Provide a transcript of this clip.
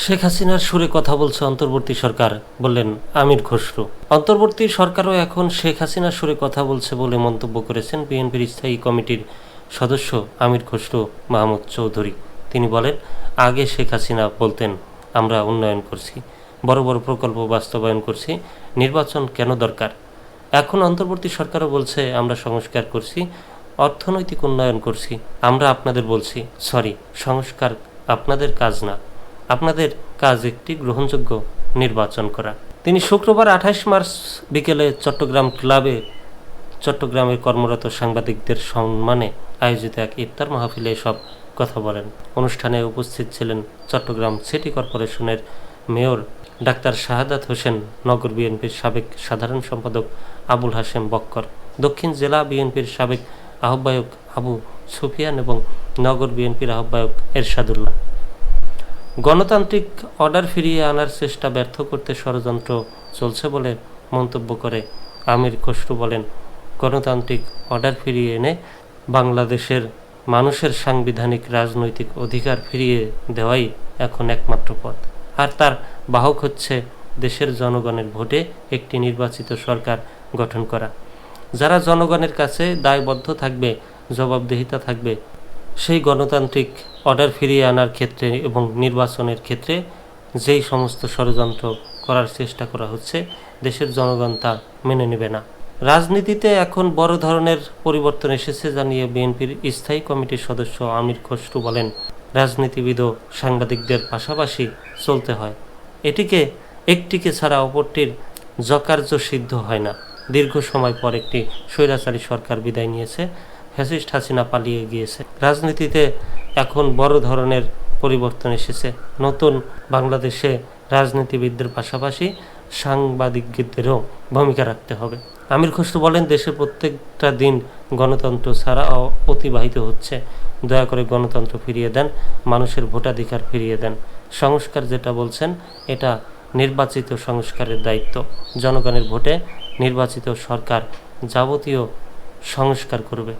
শেখ হাসিনার সুরে কথা বলছে অন্তর্বর্তী সরকার, বললেন আমির খসরু। অন্তর্বর্তী সরকারও এখন শেখ হাসিনার সুরে কথা বলছে বলে মন্তব্য করেছেন বিএনপির স্থায়ী কমিটির সদস্য আমির খসরু মাহমুদ চৌধুরী। তিনি বলেন, আগে শেখ হাসিনা বলতেন আমরা উন্নয়ন করছি, বড় বড় প্রকল্প বাস্তবায়ন করছি, নির্বাচন কেন দরকার। এখন অন্তর্বর্তী সরকারও বলছে আমরা সংস্কার করছি, অর্থনৈতিক উন্নয়ন করছি। আমরা আপনাদের বলছি, সরি, সংস্কার আপনাদের কাজ না, আপনাদের কাজ একটি গ্রহণযোগ্য নির্বাচন করা। তিনি শুক্রবার 28 মার্চ বিকেলে চট্টগ্রাম ক্লাবে চট্টগ্রামের কর্মরত সাংবাদিকদের সম্মানে আয়োজিত এক ইফতার মাহফিলে এসব কথা বলেন। অনুষ্ঠানে উপস্থিত ছিলেন চট্টগ্রাম সিটি কর্পোরেশনের মেয়র ডাক্তার শাহাদাত হোসেন, নগর বিএনপির সাবেক সাধারণ সম্পাদক আবুল হাশেম বক্কর, দক্ষিণ জেলা বিএনপির সাবেক আহ্বায়ক আবু সুফিয়ান এবং নগর বিএনপির আহ্বায়ক এরশাদুল্লাহ। গণতান্ত্রিক অর্ডার ফিরিয়ে আনার চেষ্টা ব্যর্থ করতে ষড়যন্ত্র চলছে বলে মন্তব্য করে আমির খসরু বলেন, গণতান্ত্রিক অর্ডার ফিরিয়ে এনে বাংলাদেশের মানুষের সাংবিধানিক রাজনৈতিক অধিকার ফিরিয়ে দেওয়াই এখন একমাত্র পথ। আর তার বাহক হচ্ছে দেশের জনগণের ভোটে একটি নির্বাচিত সরকার গঠন করা, যারা জনগণের কাছে দায়বদ্ধ থাকবে, জবাবদিহিতা থাকবে। সেই গণতান্ত্রিক অর্ডার ফিরিয়ে আনার ক্ষেত্রে এবং নির্বাচনের ক্ষেত্রে যেই সমস্ত ষড়যন্ত্র করার চেষ্টা করা হচ্ছে, দেশের জনগণ তা মেনে নেবে না। রাজনীতিতে এখন বড় ধরনের পরিবর্তন এসেছে জানিয়ে বিএনপির স্থায়ী কমিটির সদস্য আমির খসরু বলেন, রাজনীতিবিদ ও সাংবাদিকদের পাশাপাশি চলতে হয়। একটিকে ছাড়া অপরটির যকার্য সিদ্ধ হয় না। দীর্ঘ সময় পর একটি স্বৈরাচারী সরকার বিদায় নিয়েছে, ফ্যাসিস্ট হাসিনা পালিয়ে গিয়েছে। রাজনীতিতে এখন বড় ধরনের পরিবর্তন এসেছে। নতুন বাংলাদেশে রাজনীতিবিদদের পাশাপাশি সাংবাদিকদেরও ভূমিকা রাখতে হবে। আমির খসরু বলেন, দেশের প্রত্যেকটা দিন গণতন্ত্র ছাড়া অতিবাহিত হচ্ছে। দয়া করে গণতন্ত্র ফিরিয়ে দেন, মানুষের ভোটাধিকার ফিরিয়ে দেন। সংস্কার যেটা বলছেন, এটা নির্বাচিত সংস্কারের দায়িত্ব। জনগণের ভোটে নির্বাচিত সরকার যাবতীয় সংস্কার করবে।